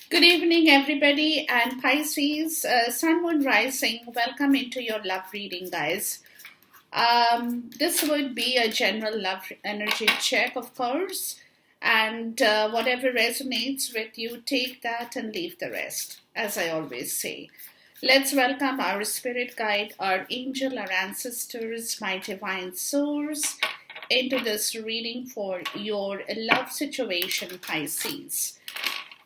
Good evening, everybody, and Pisces, Sun, Moon, Rising. Welcome into your love reading, guys. This would be a general love energy check, of course, and whatever resonates with you, take that and leave the rest, as I always say. Let's welcome our spirit guide, our angel, our ancestors, my divine source, into this reading for your love situation, Pisces.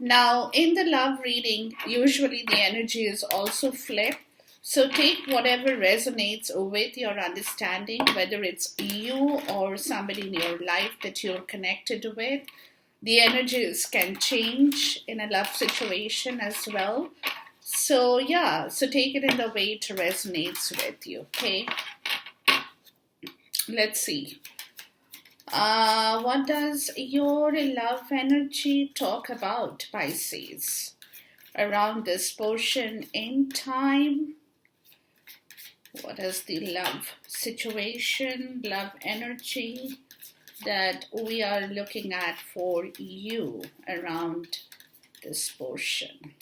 Now, in the love reading, usually the energy is also flipped. So take whatever resonates with your understanding, whether it's you or somebody in your life that you're connected with. The energies can change in a love situation as well. So take it in the way it resonates with you, okay? Let's see. What does your love energy talk about, Pisces, around this portion in time? What is the love situation, love energy that we are looking at for you around this portion?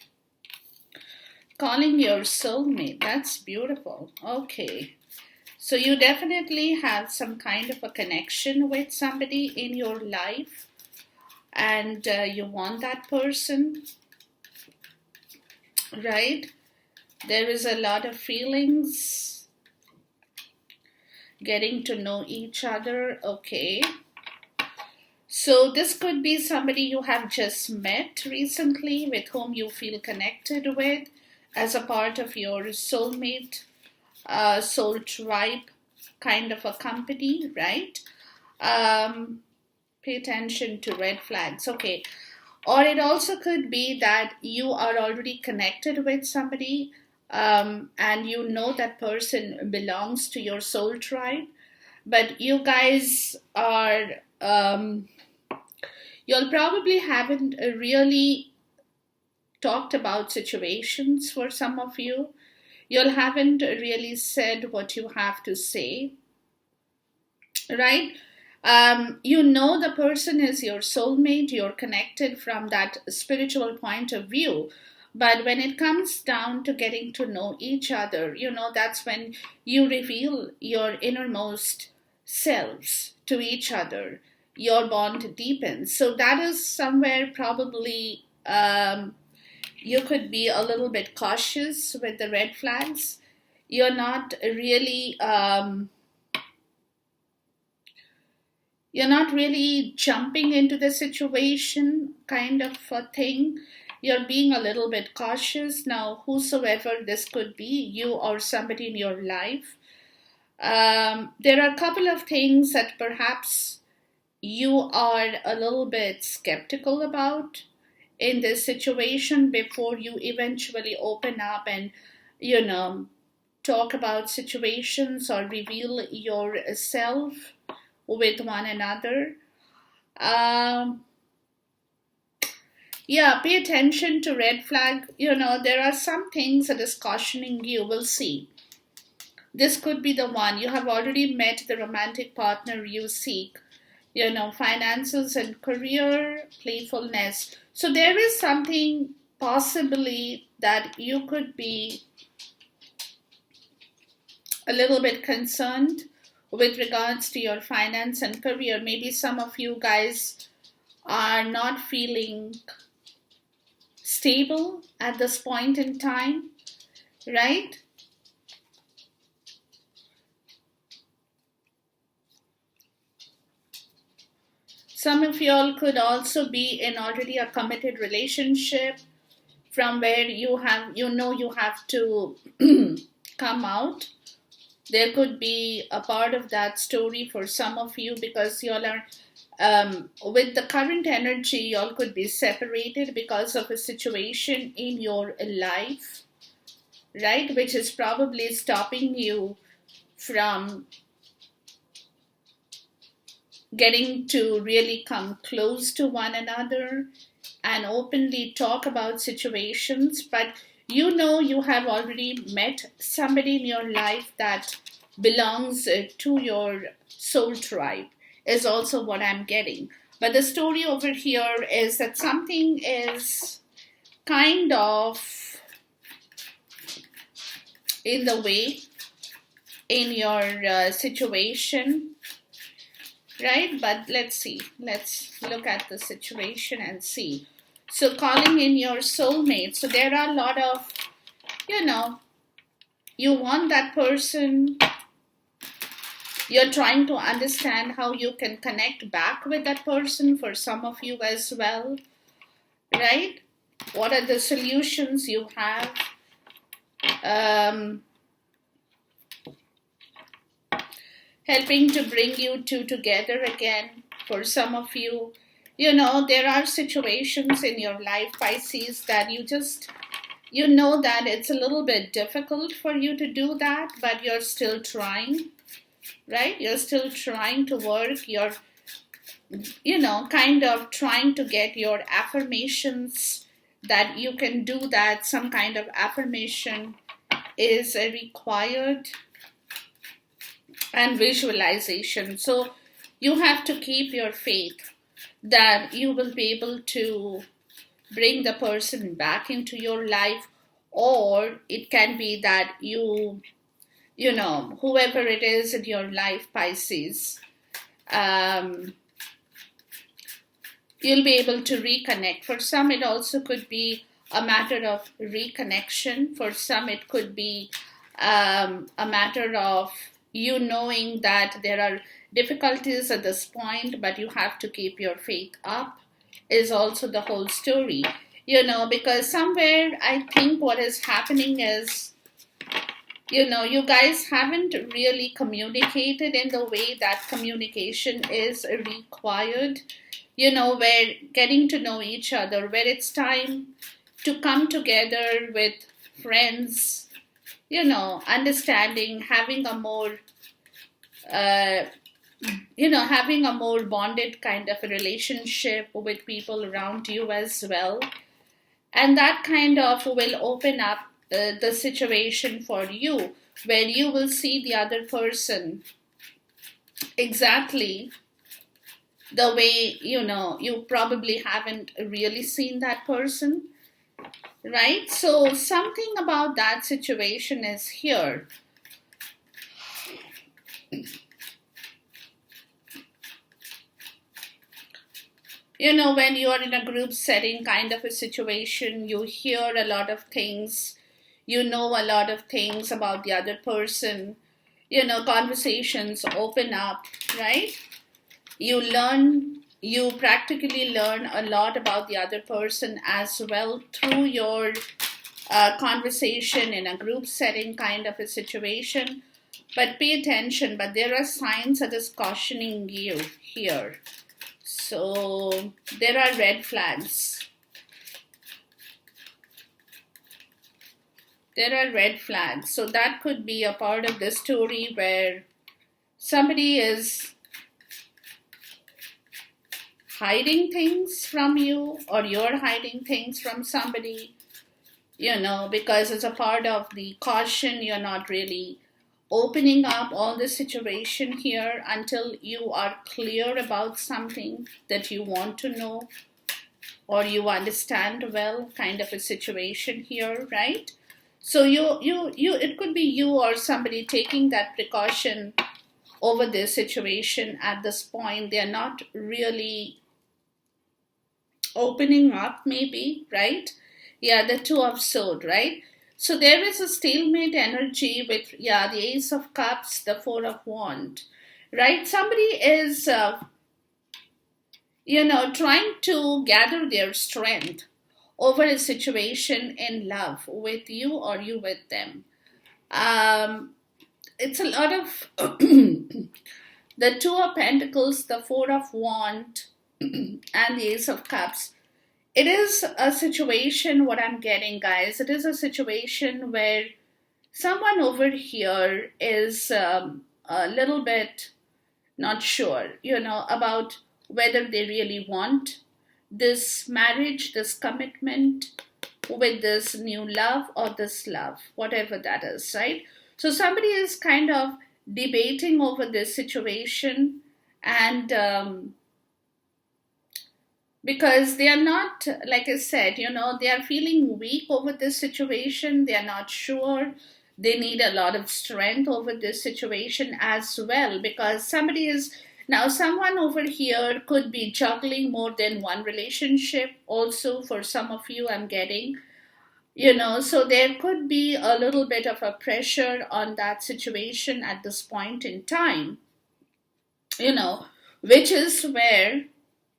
Calling your soulmate, that's beautiful. Okay. So you definitely have some kind of a connection with somebody in your life, and you want that person, right? There is a lot of feelings, getting to know each other, okay? So this could be somebody you have just met recently with whom you feel connected with as a part of your soulmate soul tribe kind of a company, right? Pay attention to red flags, okay. Or it also could be that you are already connected with somebody and you know that person belongs to your soul tribe, but you guys are, you'll probably haven't really talked about situations for some of you. You haven't really said what you have to say, right? You know the person is your soulmate, you're connected from that spiritual point of view. But when it comes down to getting to know each other, that's when you reveal your innermost selves to each other. Your bond deepens. So that is somewhere probably you could be a little bit cautious with the red flags. You're not really jumping into the situation kind of a thing. You're being a little bit cautious. Now, whosoever this could be, you or somebody in your life, there are a couple of things that perhaps you are a little bit skeptical about in this situation before you eventually open up and, talk about situations or reveal yourself with one another. Pay attention to red flag. There are some things that is cautioning you. We'll see. This could be the one. You have already met the romantic partner you seek. Finances and career, playfulness. So there is something possibly that you could be a little bit concerned with regards to your finance and career. Maybe some of you guys are not feeling stable at this point in time, right? Some of y'all could also be in already a committed relationship from where you have to come out. There could be a part of that story for some of you because y'all are, with the current energy, y'all could be separated because of a situation in your life, right? Which is probably stopping you from getting to really come close to one another and openly talk about situations. But you have already met somebody in your life that belongs to your soul tribe, is also what I'm getting. But the story over here is that something is kind of in the way in your situation, right? But let's see. Let's look at the situation and see. So calling in your soulmate. So there are a lot of, you want that person. You're trying to understand how you can connect back with that person for some of you as well, right? What are the solutions you have? Helping to bring you two together again for some of you. There are situations in your life, Pisces, that you know that it's a little bit difficult for you to do that, but you're still trying, right? You're still trying to work. You're, kind of trying to get your affirmations that you can do that. Some kind of affirmation is required, and visualization. So you have to keep your faith that you will be able to bring the person back into your life, or it can be that whoever it is in your life, Pisces, you'll be able to reconnect. For some, it also could be a matter of reconnection. For some, it could be a matter of you knowing that there are difficulties at this point, but you have to keep your faith up, is also the whole story. Because somewhere I think what is happening is, you guys haven't really communicated in the way that communication is required, where getting to know each other, where it's time to come together with friends, understanding, having a more, having a more bonded kind of a relationship with people around you as well. And that kind of will open up the situation for you, where you will see the other person exactly the way, you probably haven't really seen that person, right? So something about that situation is here. When you are in a group setting kind of a situation, you hear a lot of things, you know a lot of things about the other person, conversations open up, right? You practically learn a lot about the other person as well through your conversation in a group setting kind of a situation. But pay attention, but there are signs that is cautioning you here. So there are red flags. There are red flags. So that could be a part of the story where somebody is hiding things from you, or you're hiding things from somebody, because it's a part of the caution. You're not really opening up all the situation here until you are clear about something that you want to know or you understand well, kind of a situation here, right? So it could be you or somebody taking that precaution over this situation at this point. They're not really opening up, maybe, right? Yeah, the Two of Swords, right? So there is a stalemate energy with, the Ace of Cups, the Four of Wands, right? Somebody is, trying to gather their strength over a situation in love with you or you with them. It's a lot of the Two of Pentacles, the Four of Wands, and the Ace of Cups. It is a situation, what I'm getting, guys, it is a situation where someone over here is a little bit not sure, about whether they really want this marriage, this commitment with this new love or this love, whatever that is, right? So somebody is kind of debating over this situation, and because they are not, like I said, they are feeling weak over this situation. They are not sure. They need a lot of strength over this situation as well, because someone over here could be juggling more than one relationship also. For some of you, I'm getting, so there could be a little bit of a pressure on that situation at this point in time, you know, which is where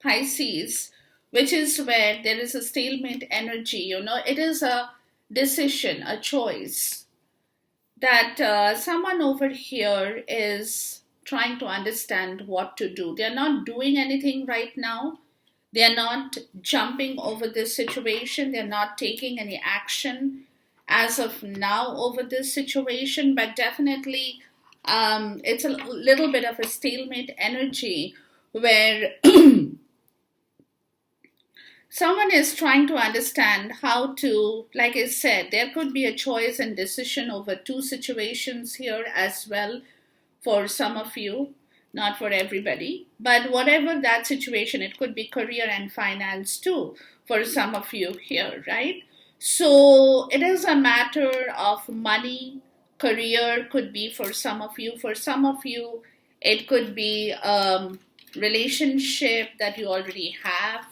Pisces, which is where there is a stalemate energy, it is a decision, a choice that someone over here is trying to understand what to do. They're not doing anything right now. They're not jumping over this situation. They're not taking any action as of now over this situation, but definitely it's a little bit of a stalemate energy where someone is trying to understand how to, like I said, there could be a choice and decision over two situations here as well for some of you, not for everybody. But whatever that situation, it could be career and finance too for some of you here, right? So it is a matter of money. Career could be for some of you. For some of you, it could be relationship that you already have.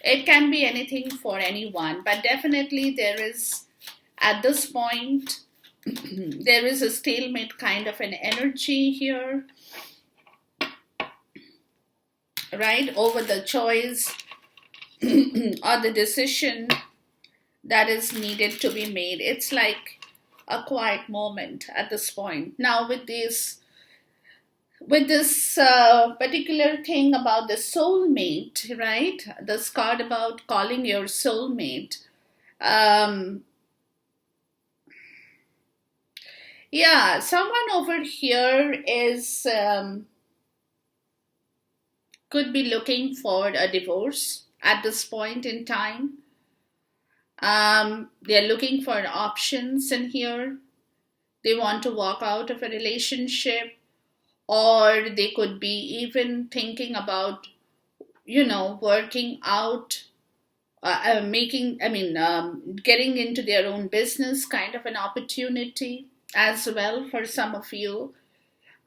It can be anything for anyone, but definitely there is, at this point, there is a stalemate kind of an energy here, right? Over the choice or the decision that is needed to be made. It's like a quiet moment at this point. Now, with this particular thing about the soulmate, right? This card about calling your soulmate. Um, yeah, someone over here is could be looking for a divorce at this point in time. They're looking for options in here. They want to walk out of a relationship, or they could be even thinking about, working out, getting into their own business, kind of an opportunity as well for some of you,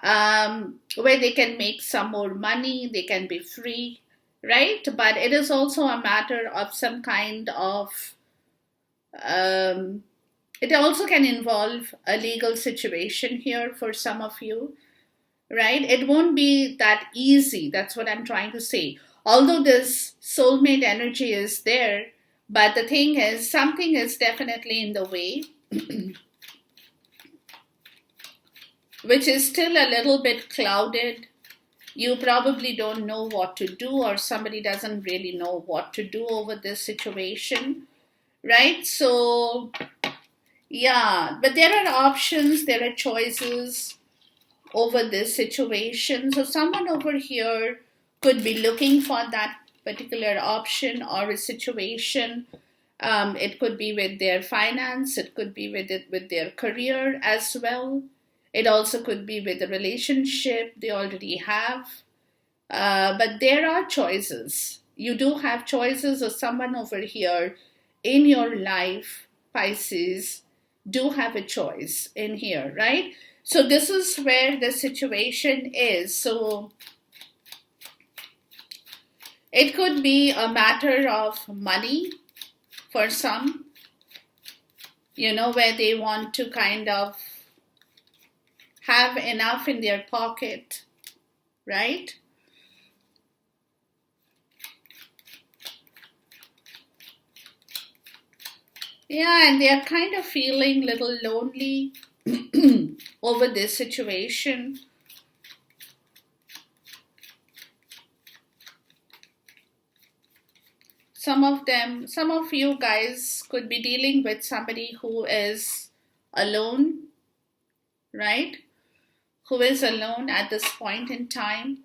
where they can make some more money, they can be free, right? But it is also a matter of some kind of, um, it also can involve a legal situation here for some of you, right? It won't be that easy. That's what I'm trying to say. Although this soulmate energy is there, but the thing is, something is definitely in the way, which is still a little bit clouded. You probably don't know what to do, or somebody doesn't really know what to do over this situation, right? So, yeah, but there are options, there are choices over this situation. So someone over here could be looking for that particular option or a situation. It could be with their finance, it could be with their career as well. It also could be with the relationship they already have. But there are choices. You do have choices, or someone over here in your life, Pisces, do have a choice in here, right? So this is where the situation is. So it could be a matter of money for some, where they want to kind of have enough in their pocket, right? Yeah, and they are kind of feeling a little lonely over this situation. Some of you guys could be dealing with somebody who is alone, right? Who is alone at this point in time.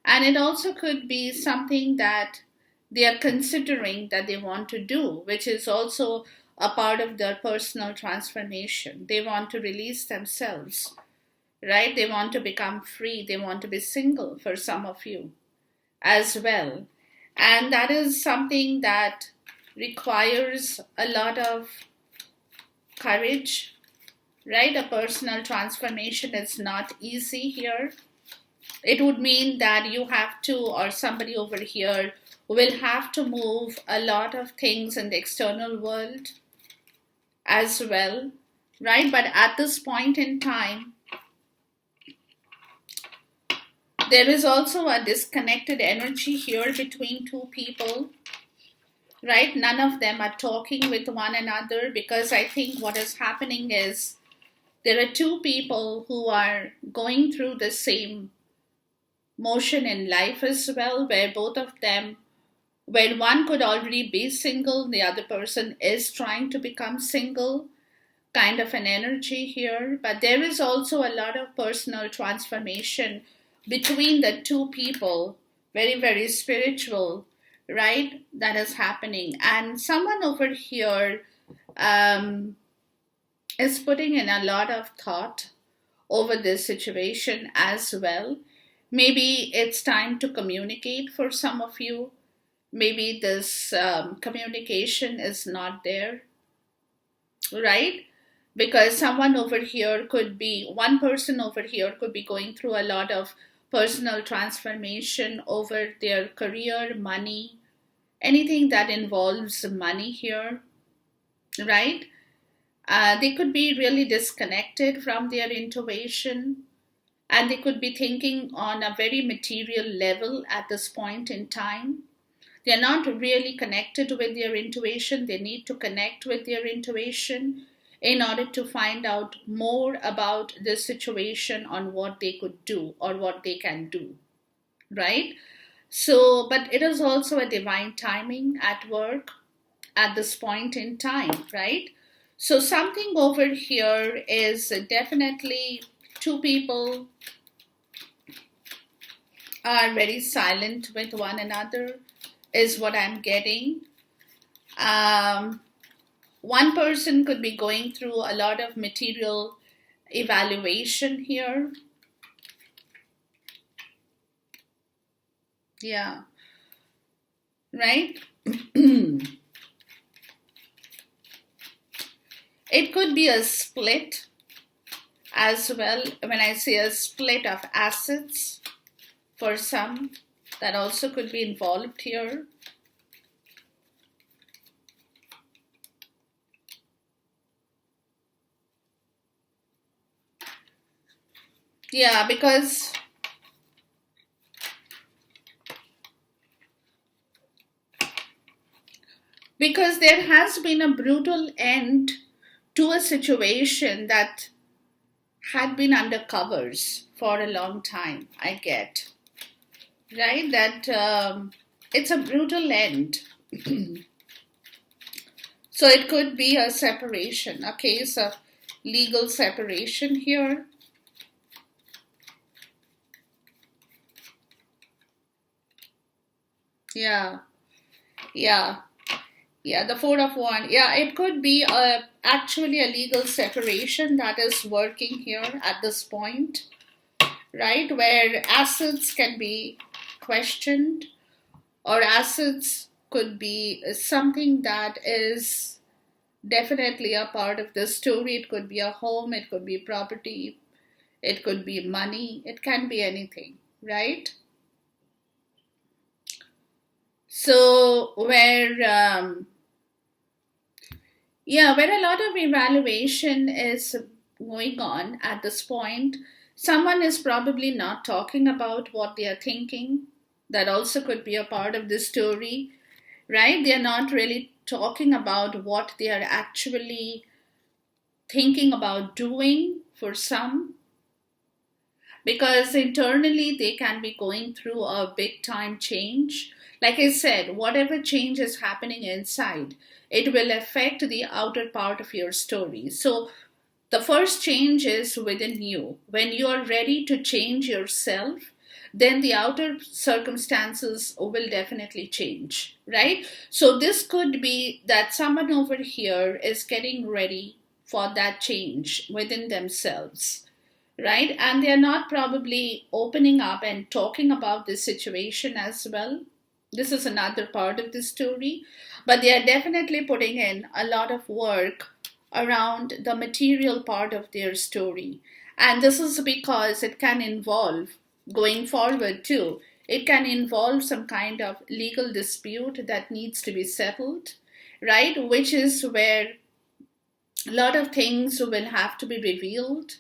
And it also could be something that they are considering that they want to do, which is also a part of their personal transformation. They want to release themselves, right? They want to become free. They want to be single for some of you as well. And that is something that requires a lot of courage, right? A personal transformation is not easy here. It would mean that you have to, or somebody over here will have to move a lot of things in the external world as well, right? But at this point in time, there is also a disconnected energy here between two people, right? None of them are talking with one another, because I think what is happening is there are two people who are going through the same motion in life as well, where both of them, where one could already be single, the other person is trying to become single, kind of an energy here. But there is also a lot of personal transformation between the two people, very, very spiritual, right? That is happening. And someone over here um, is putting in a lot of thought over this situation as well. Maybe it's time to communicate for some of you. Maybe this communication is not there, right? Because someone over here could be, one person over here could be going through a lot of personal transformation over their career, money, anything that involves money here, right? They could be really disconnected from their intuition, and they could be thinking on a very material level at this point in time. They're not really connected with their intuition. They need to connect with their intuition in order to find out more about this situation, on what they could do or what they can do, right? So, but it is also a divine timing at work at this point in time, right? So, something over here is definitely two people are very silent with one another, is what I'm getting. One person could be going through a lot of material evaluation here. Yeah, right? It could be a split as well. When I say a split of assets for some, that also could be involved here. Yeah, because there has been a brutal end to a situation that had been under covers for a long time, I get, right? That it's a brutal end. So it could be a separation, a case of legal separation here. Yeah, yeah. Yeah, the Four of Wands. Yeah, it could be actually a legal separation that is working here at this point, right? Where assets can be questioned, or assets could be something that is definitely a part of the story. It could be a home, it could be property, it could be money, it can be anything, right? So, where a lot of evaluation is going on at this point, someone is probably not talking about what they are thinking. That also could be a part of the story, right? They are not really talking about what they are actually thinking about doing for some, because internally they can be going through a big time change. Like I said, whatever change is happening inside, it will affect the outer part of your story. So the first change is within you. When you are ready to change yourself, then the outer circumstances will definitely change, right? So this could be that someone over here is getting ready for that change within themselves, right? And they're not probably opening up and talking about this situation as well. This is another part of the story, but they are definitely putting in a lot of work around the material part of their story. And this is because it can involve, going forward too, it can involve some kind of legal dispute that needs to be settled, right? Which is where a lot of things will have to be revealed,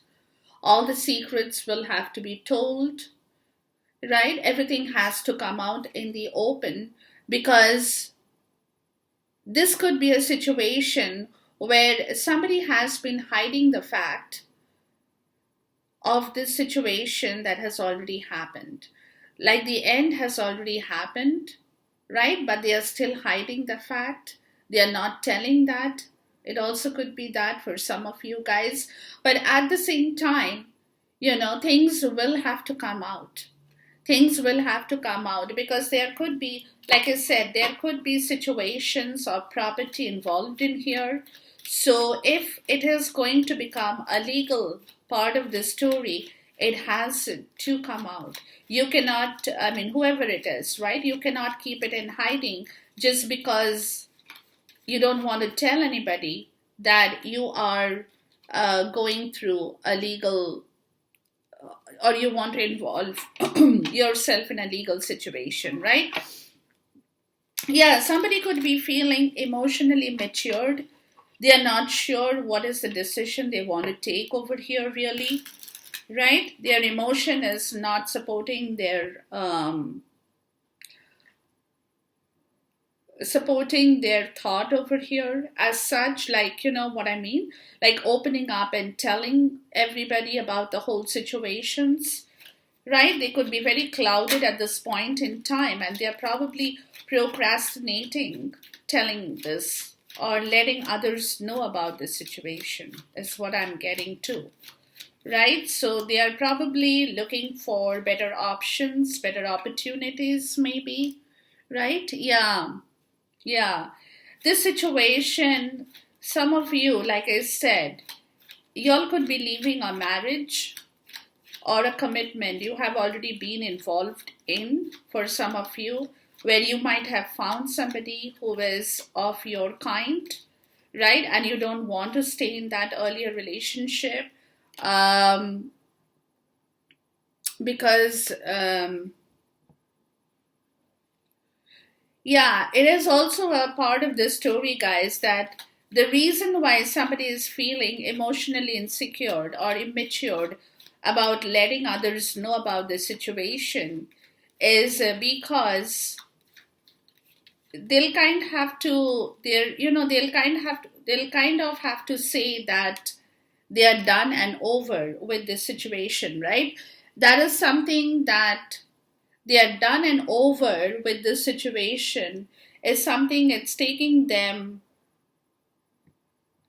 all the secrets will have to be told, right? Everything has to come out in the open, because this could be a situation where somebody has been hiding the fact of this situation that has already happened. Like the end has already happened, right? But they are still hiding the fact. They are not telling that. It also could be that for some of you guys. But at the same time, things will have to come out. Things will have to come out, because there could be, like I said, there could be situations of property involved in here. So if it is going to become a legal part of the story, it has to come out. You cannot, I mean, whoever it is, right? You cannot keep it in hiding just because you don't want to tell anybody that you are going through a legal, or you want to involve yourself in a legal situation, right? Yeah, somebody could be feeling emotionally matured. They are not sure what is the decision they want to take over here, really, right? Their emotion is not supporting their thought over here as such, like, you know what I mean, like opening up and telling everybody about the whole situations, right? They could be very clouded at this point in time, and they're probably procrastinating telling this or letting others know about the situation, is what I'm getting to, right? So they are probably looking for better options, better opportunities, maybe, right? Yeah, yeah. This situation, some of you, like I said, y'all could be leaving a marriage or a commitment you have already been involved in, for some of you, where you might have found somebody who is of your kind, right? And you don't want to stay in that earlier relationship, um, because yeah, it is also a part of this story, guys, that the reason why somebody is feeling emotionally insecure or immature about letting others know about the situation is because they'll kind of have to they're you know they'll kind of have to say that they are done and over with this situation, right? That is something that they are done and over with this situation, is something it's taking them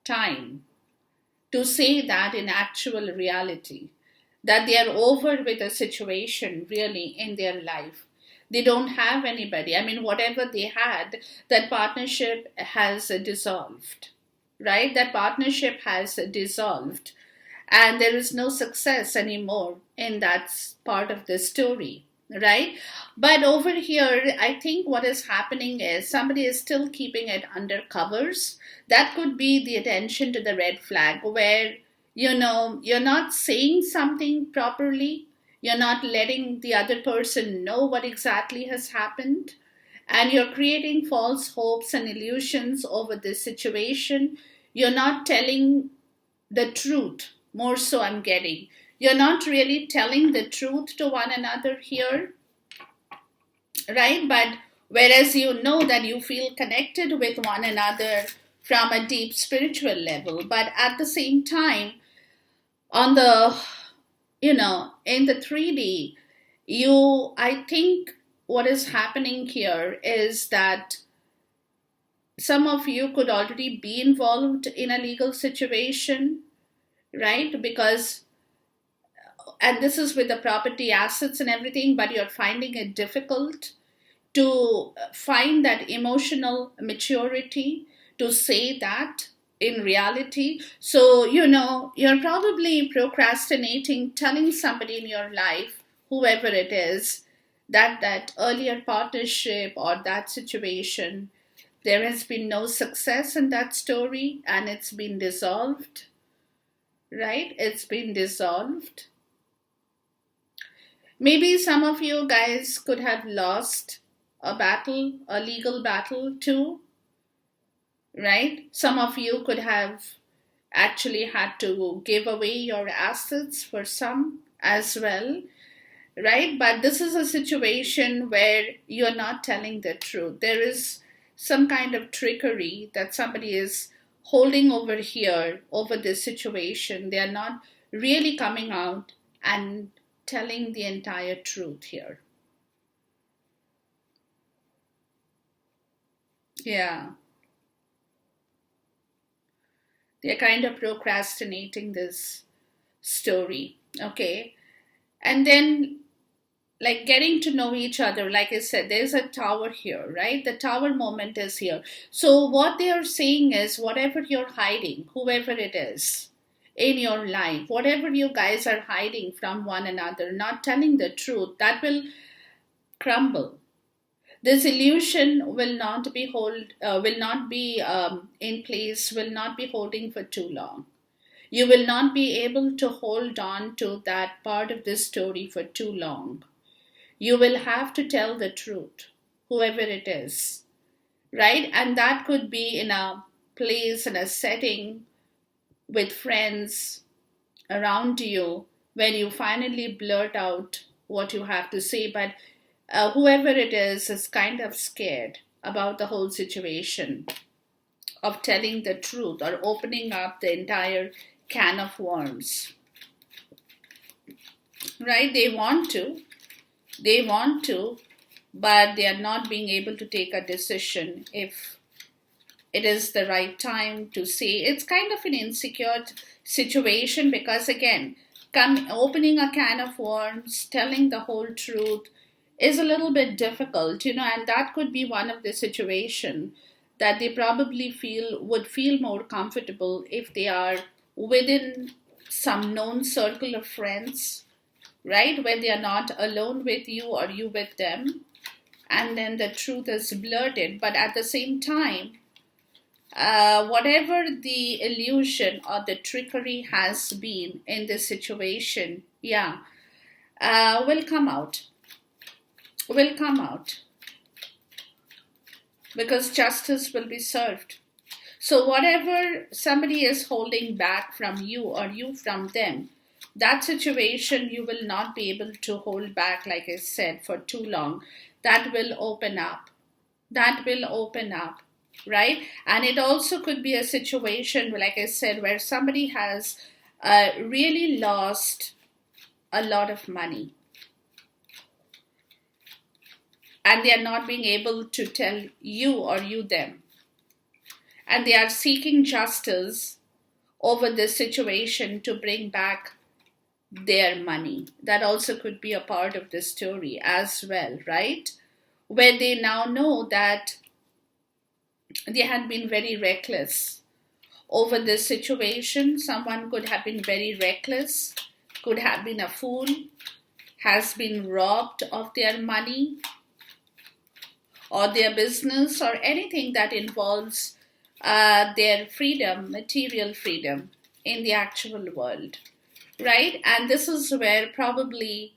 time to say that in actual reality, that they are over with a situation really in their life. They don't have anybody. I mean, whatever they had, that partnership has dissolved, right? That partnership has dissolved, and there is no success anymore in that part of the story, right? But over here, I think what is happening is somebody is still keeping it under covers. That could be the attention to the red flag, where you're not saying something properly, you're not letting the other person know what exactly has happened, and you're creating false hopes and illusions over this situation. You're not telling the truth, more so I'm getting. You're not really telling the truth to one another here, right? But whereas you know that you feel connected with one another from a deep spiritual level, but at the same time, on the, in the 3D, I think what is happening here is that some of you could already be involved in a legal situation, right? Because, and this is with the property assets and everything, but you're finding it difficult to find that emotional maturity to say that in reality. So, you're probably procrastinating telling somebody in your life, whoever it is, that earlier partnership or that situation, there has been no success in that story and it's been dissolved, right? It's been dissolved. Maybe some of you guys could have lost a battle, a legal battle too, right? Some of you could have actually had to give away your assets for some as well, right? But this is a situation where you're not telling the truth. There is some kind of trickery that somebody is holding over here, over this situation. They are not really coming out and telling the entire truth here. Yeah, they're kind of procrastinating this story, okay? And then, like, getting to know each other, like I said, there's a tower here, right? The tower moment is here. So what they are saying is, whatever you're hiding, whoever it is in your life, whatever you guys are hiding from one another, not telling the truth, that will crumble. This illusion will not be in place, will not be holding for too long. You will not be able to hold on to that part of this story for too long. You will have to tell the truth, whoever it is, right? And that could be in a place, in a setting with friends around you when you finally blurt out what you have to say. But whoever it is kind of scared about the whole situation of telling the truth or opening up the entire can of worms, right? They want to, but they are not being able to take a decision if it is the right time to say. It's kind of an insecure situation because, again, opening a can of worms, telling the whole truth is a little bit difficult, and that could be one of the situation that they probably would feel more comfortable if they are within some known circle of friends, right? Where they are not alone with you or you with them, and then the truth is blurted. But at the same time, whatever the illusion or the trickery has been in this situation, yeah, will come out. Will come out because justice will be served. So, whatever somebody is holding back from you or you from them, that situation you will not be able to hold back, like I said, for too long. That will open up. That will open up, right? And it also could be a situation, like I said, where somebody has really lost a lot of money and they are not being able to tell you or you them. And they are seeking justice over this situation to bring back their money. That also could be a part of the story as well, right? Where they now know that they had been very reckless over this situation. Someone could have been very reckless, could have been a fool, has been robbed of their money or their business or anything that involves their freedom, material freedom in the actual world, right? And this is where probably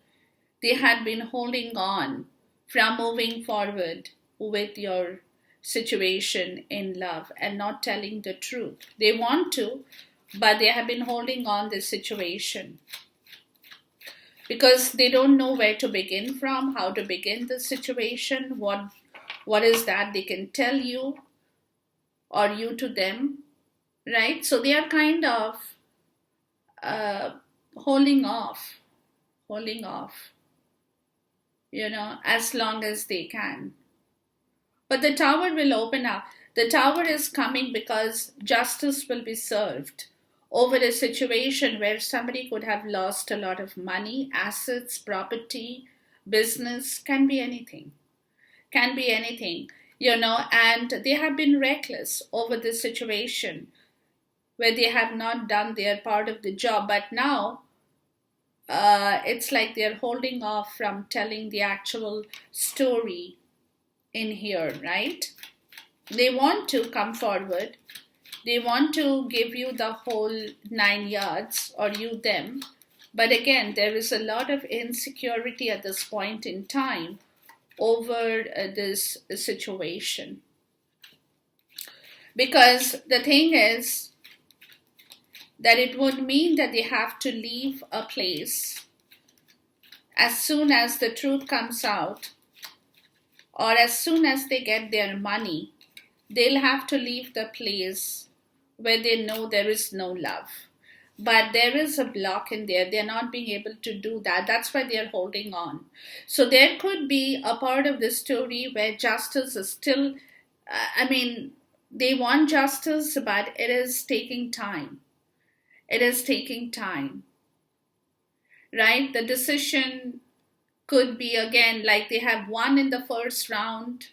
they had been holding on from moving forward with your situation in love and not telling the truth. They want to, but they have been holding on this situation because they don't know where to begin from, how to begin the situation, what is that they can tell you or you to them, right? So they are kind of uh, holding off, holding off, as long as they can. But the tower will open up. The tower is coming because justice will be served over a situation where somebody could have lost a lot of money, assets, property, business, can be anything. Can be anything, and they have been reckless over this situation where they have not done their part of the job. But now it's like they're holding off from telling the actual story in here, right? They want to come forward. They want to give you the whole 9 yards, or you them. But again, there is a lot of insecurity at this point in time over this situation. Because the thing is that it would mean that they have to leave a place as soon as the truth comes out, or as soon as they get their money. They'll have to leave the place where they know there is no love. But there is a block in there. They're not being able to do that. That's why they're holding on. So there could be a part of the story where justice is still, they want justice, but it is taking time. It is taking time, right? The decision could be, again, like they have won in the first round.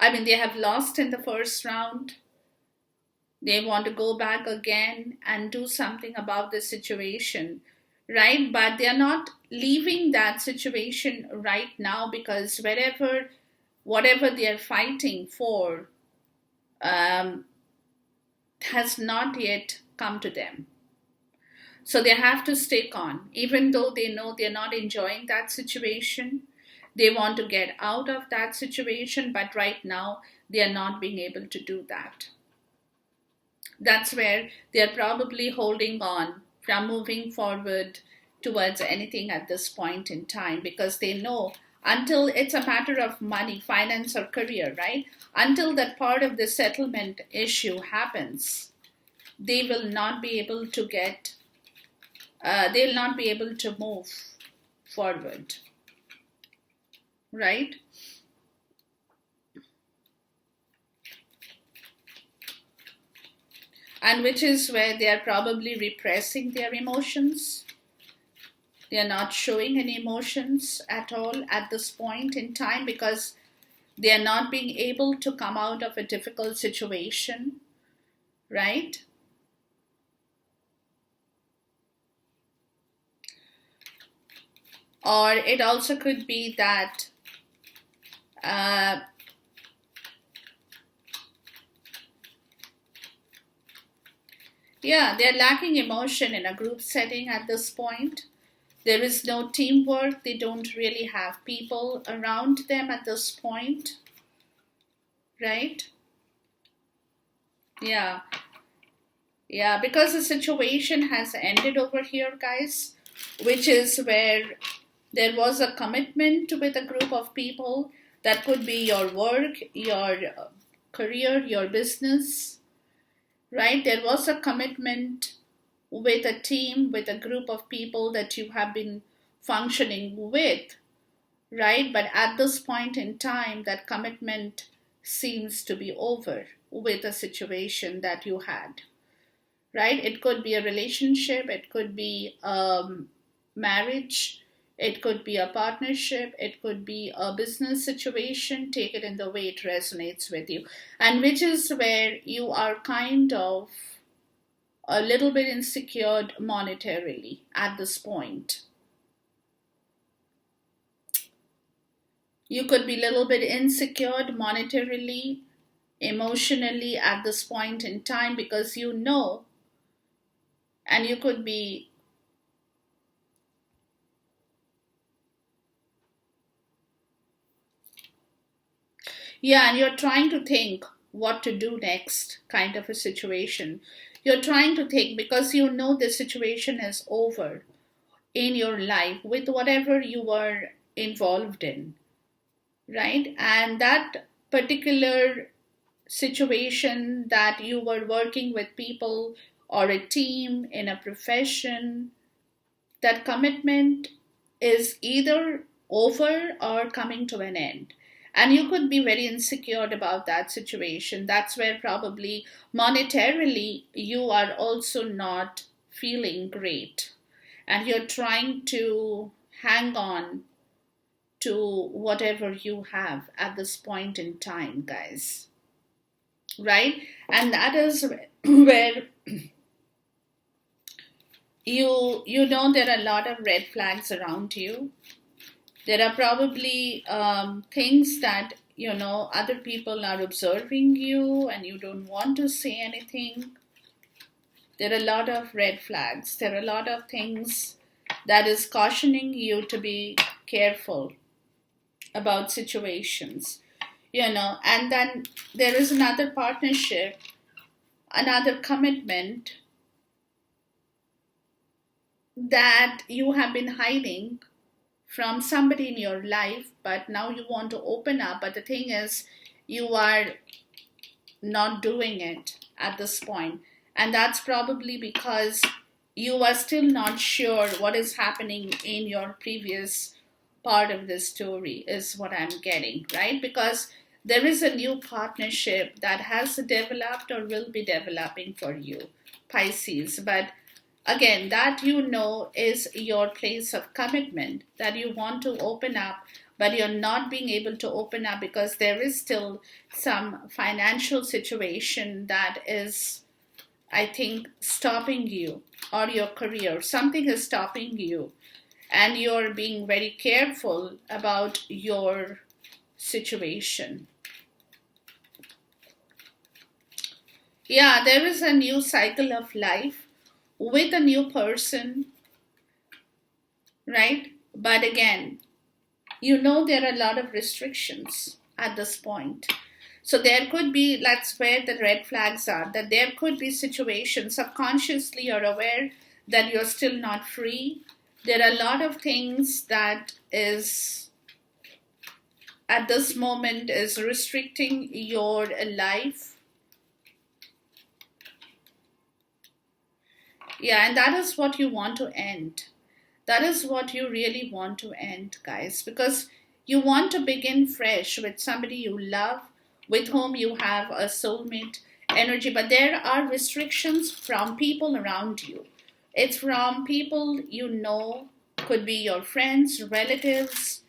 They have lost in the first round. They want to go back again and do something about the situation, right? But they are not leaving that situation right now, because whatever they are fighting for has not yet come to them. So they have to stick on, even though they know they're not enjoying that situation. They want to get out of that situation, but right now they are not being able to do that. That's where they're probably holding on from moving forward towards anything at this point in time, because they know until it's a matter of money, finance, or career, right? Until that part of the settlement issue happens, they will not be able to they'll not be able to move forward, right? And which is where they are probably repressing their emotions. They are not showing any emotions at all at this point in time, because they are not being able to come out of a difficult situation, right? Or it also could be that they're lacking emotion in a group setting at this point. There is no teamwork. They don't really have people around them at this point, right? Yeah, because the situation has ended over here, guys, which is where there was a commitment with a group of people. That could be your work, your career, your business, right? There was a commitment with a team, with a group of people that you have been functioning with, right? But at this point in time, that commitment seems to be over with a situation that you had, right? It could be a relationship, it could be marriage, it could be a partnership, it could be a business situation. Take it in the way it resonates with you. And which is where you are kind of a little bit insecure monetarily at this point. You could be a little bit insecure monetarily, emotionally at this point in time, because you know, and you could be and you're trying to think what to do next, kind of a situation. You're trying to think because you know the situation is over in your life with whatever you were involved in, right? And that particular situation that you were working with people or a team in a profession, that commitment is either over or coming to an end. And you could be very insecure about that situation. That's where probably monetarily you are also not feeling great. And you're trying to hang on to whatever you have at this point in time, guys. Right? And that is where you know there are a lot of red flags around you. There are probably things that other people are observing you and you don't want to say anything. There are a lot of red flags. There are a lot of things that is cautioning you to be careful about situations, and then there is another partnership, another commitment that you have been hiding from somebody in your life, but now you want to open up. But the thing is, you are not doing it at this point. And that's probably because you are still not sure what is happening in your previous part of the story, is what I'm getting, right? Because there is a new partnership that has developed or will be developing for you, Pisces. But again, that is your place of commitment, that you want to open up, but you're not being able to open up because there is still some financial situation that is, I think, stopping you, or your career. Something is stopping you, and you're being very careful about your situation. Yeah, there is a new cycle of life with a new person, right? But again, there are a lot of restrictions at this point. So there could be, that's where the red flags are, that there could be situations, subconsciously you're aware that you're still not free. There are a lot of things that is, at this moment, is restricting your life. Yeah, and that is what you want to end. That is what you really want to end, guys, because you want to begin fresh with somebody you love, with whom you have a soulmate energy. But there are restrictions from people around you. It's from people could be your friends, relatives,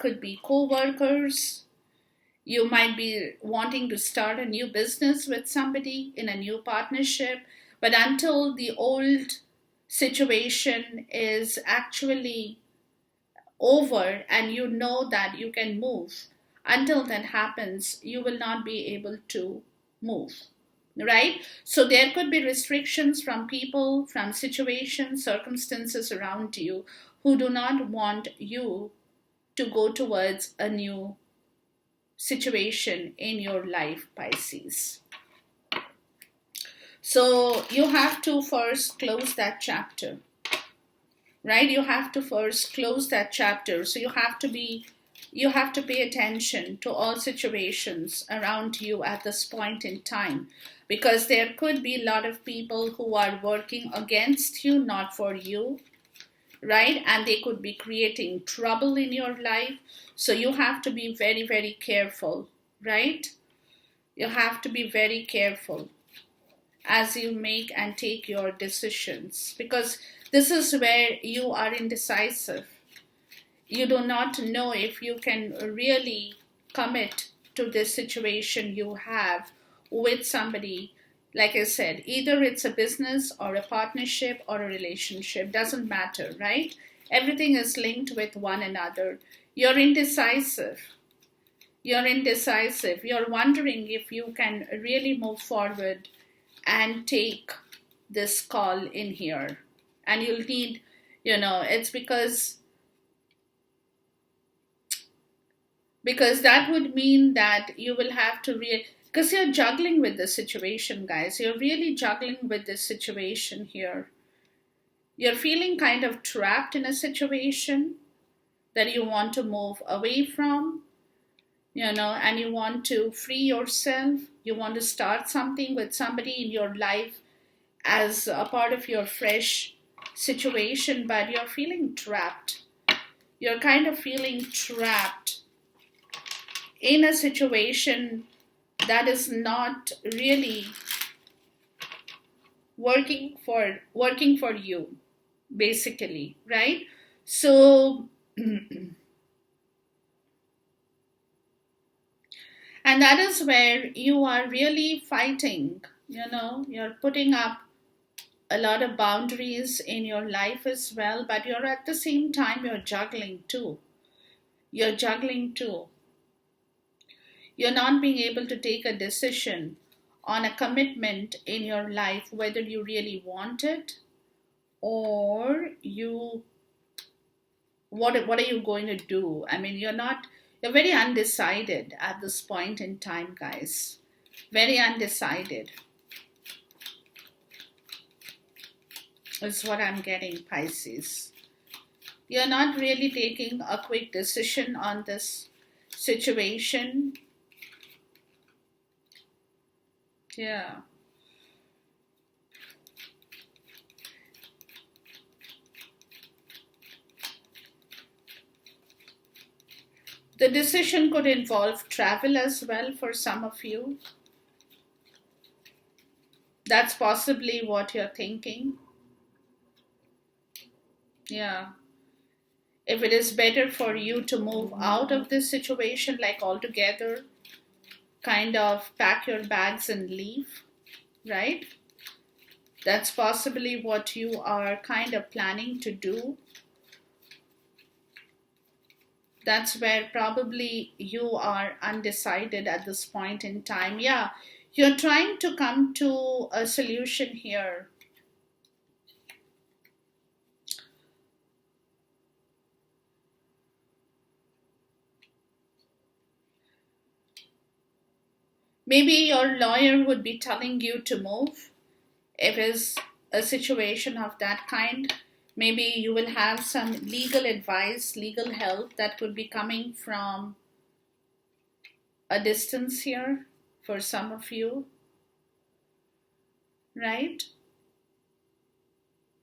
could be co-workers. You might be wanting to start a new business with somebody in a new partnership, but until the old situation is actually over and you know that you can move, until that happens, you will not be able to move. Right? So there could be restrictions from people, from situations, circumstances around you who do not want you to go towards a new situation in your life, Pisces. So you have to first close that chapter, right? You have to first close that chapter. So you have to pay attention to all situations around you at this point in time, because there could be a lot of people who are working against you, not for you, right? And they could be creating trouble in your life. So you have to be very, very careful, right? You have to be very careful as you make and take your decisions, because this is where you are indecisive. You do not know if you can really commit to this situation you have with somebody. Like I said, either it's a business or a partnership or a relationship, doesn't matter, right? Everything is linked with one another. You're indecisive. You're wondering if you can really move forward and take this call in here. And you'll need, it's because that would mean that you will have to because you're juggling with the situation, guys. You're really juggling with this situation here. You're feeling kind of trapped in a situation that you want to move away from, and you want to free yourself. You want to start something with somebody in your life as a part of your fresh situation, but you're feeling trapped. You're kind of feeling trapped in a situation that is not really working for you, basically, right? So and that is where you are really fighting, you're putting up a lot of boundaries in your life as well, but you're at the same time, you're juggling too. You're juggling too. You're not being able to take a decision on a commitment in your life, whether you really want it or you what are you going to do. I mean, you're very undecided at this point in time, guys. Very undecided is what I'm getting, Pisces. You're not really taking a quick decision on this situation. Yeah. The decision could involve travel as well for some of you. That's possibly what you're thinking. Yeah. If it is better for you to move out of this situation, like altogether, kind of pack your bags and leave, right? That's possibly what you are kind of planning to do. That's where probably you are undecided at this point in time. Yeah, you're trying to come to a solution here. Maybe your lawyer would be telling you to move. If it's a situation of that kind, maybe you will have some legal advice, legal help that could be coming from a distance here for some of you, right?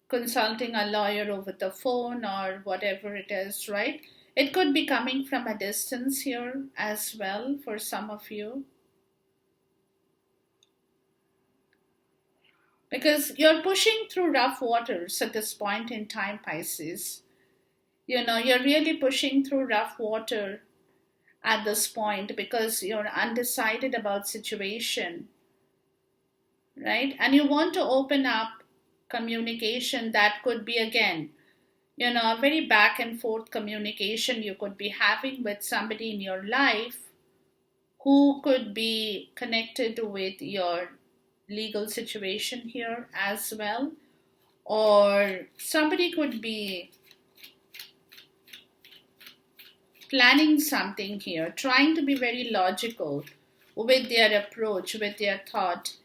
Consulting a lawyer over the phone or whatever it is, right? It could be coming from a distance here as well for some of you. Because you're pushing through rough waters at this point in time, Pisces. You're really pushing through rough water at this point because you're undecided about situation, right? And you want to open up communication that could be again, a very back and forth communication you could be having with somebody in your life who could be connected with your legal situation here as well, or somebody could be planning something here, trying to be very logical with their approach, with their thought.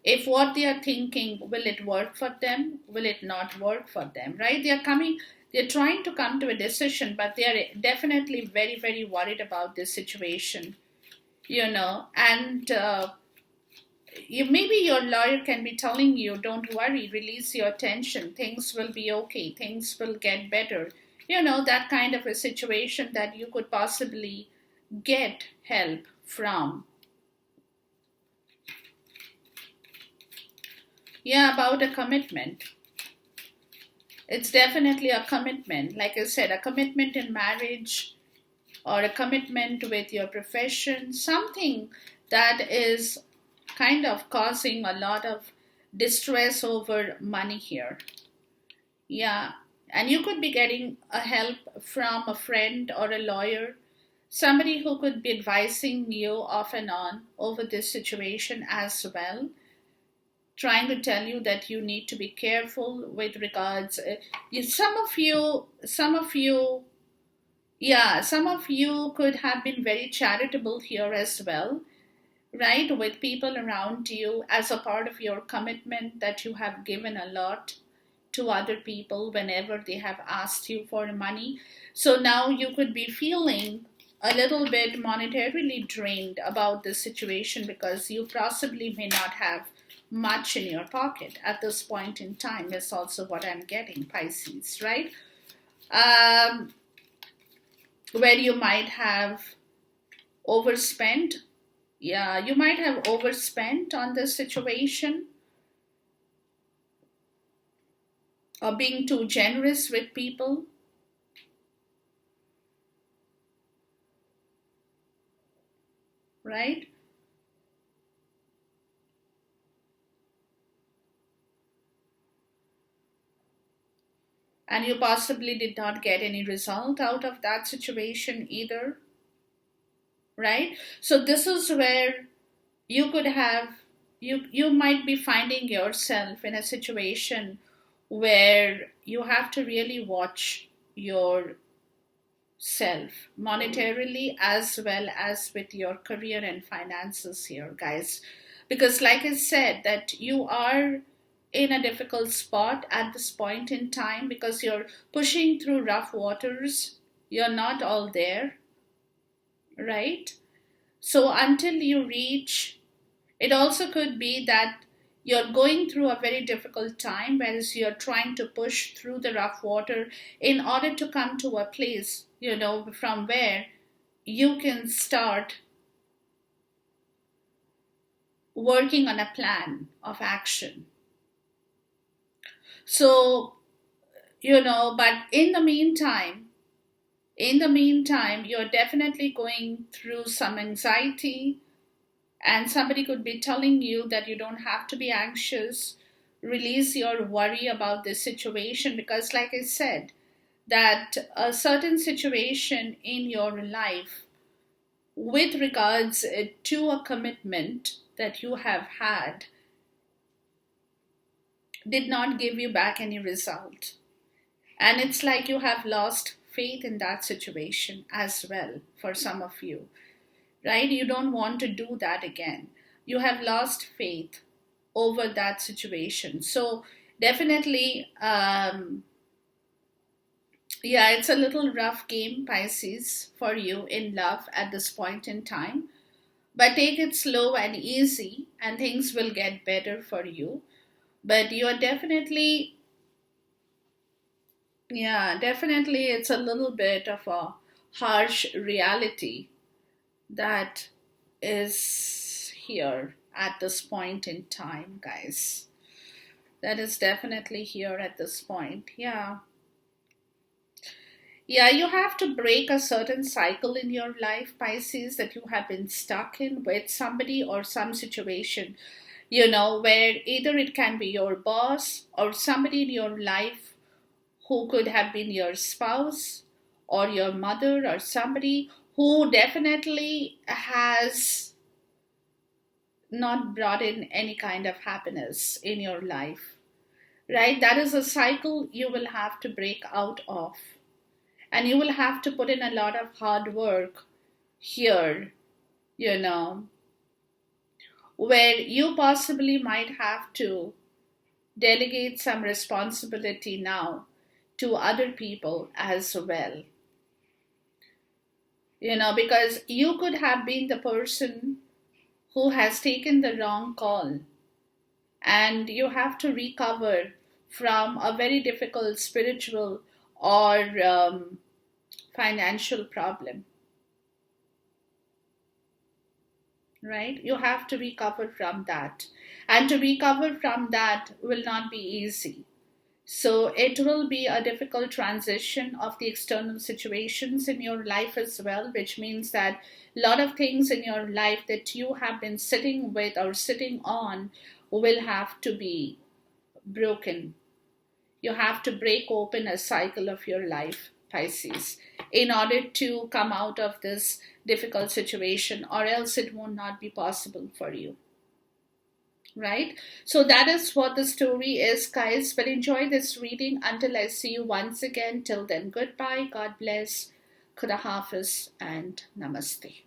If what they are thinking, will it work for them? Will it not work for them? Right? They're trying to come to a decision, but they are definitely very, very worried about this situation, and maybe your lawyer can be telling you, don't worry, release your tension, things will be okay, things will get better. That kind of a situation that you could possibly get help from. Yeah, about a commitment. It's definitely a commitment. Like I said, a commitment in marriage or a commitment with your profession, something that is kind of causing a lot of distress over money here. Yeah, and you could be getting a help from a friend or a lawyer, somebody who could be advising you off and on over this situation as well, trying to tell you that you need to be careful with regards. Some of you, yeah, some of you could have been very charitable here as well, right? With people around you as a part of your commitment that you have given a lot to other people whenever they have asked you for money. So now you could be feeling a little bit monetarily drained about this situation because you possibly may not have much in your pocket at this point in time, is also what I'm getting, Pisces, right? Um, where you might have overspent. Yeah, you might have overspent on this situation or being too generous with people, right? and you possibly did not get any result out of that situation either, right? So this is where you could have, you might be finding yourself in a situation where you have to really watch your self monetarily as well as with your career and finances here, guys, because like I said that you are in a difficult spot at this point in time because you're pushing through rough waters, you're not all there, right? So until you reach, it also could be that you're going through a very difficult time, whereas you're trying to push through the rough water in order to come to a place, from where you can start working on a plan of action. So, but in the meantime, you're definitely going through some anxiety, and somebody could be telling you that you don't have to be anxious, release your worry about this situation, because like I said, that a certain situation in your life with regards to a commitment that you have had did not give you back any result, and it's like you have lost faith in that situation as well. For some of you, right, you don't want to do that again. You have lost faith over that situation. So definitely, yeah, it's a little rough game, Pisces, for you in love at this point in time. But take it slow and easy, and things will get better for you. But you are definitely, yeah, definitely, it's a little bit of a harsh reality that is here at this point in time, guys. That is definitely here at this point. Yeah. Yeah, you have to break a certain cycle in your life, Pisces, that you have been stuck in with somebody or some situation, where either it can be your boss or somebody in your life who could have been your spouse or your mother or somebody who definitely has not brought in any kind of happiness in your life, right? That is a cycle you will have to break out of. And you will have to put in a lot of hard work here, you know, where you possibly might have to delegate some responsibility now to other people as well. Because you could have been the person who has taken the wrong call, and you have to recover from a very difficult spiritual or financial problem, right? You have to recover from that. And to recover from that will not be easy. So it will be a difficult transition of the external situations in your life as well, which means that a lot of things in your life that you have been sitting with or sitting on will have to be broken. You have to break open a cycle of your life, Pisces, in order to come out of this difficult situation, or else it will not be possible for you. Right? So that is what the story is, guys. But enjoy this reading until I see you once again. Till then, goodbye, God bless, Khuda Hafiz, and Namaste.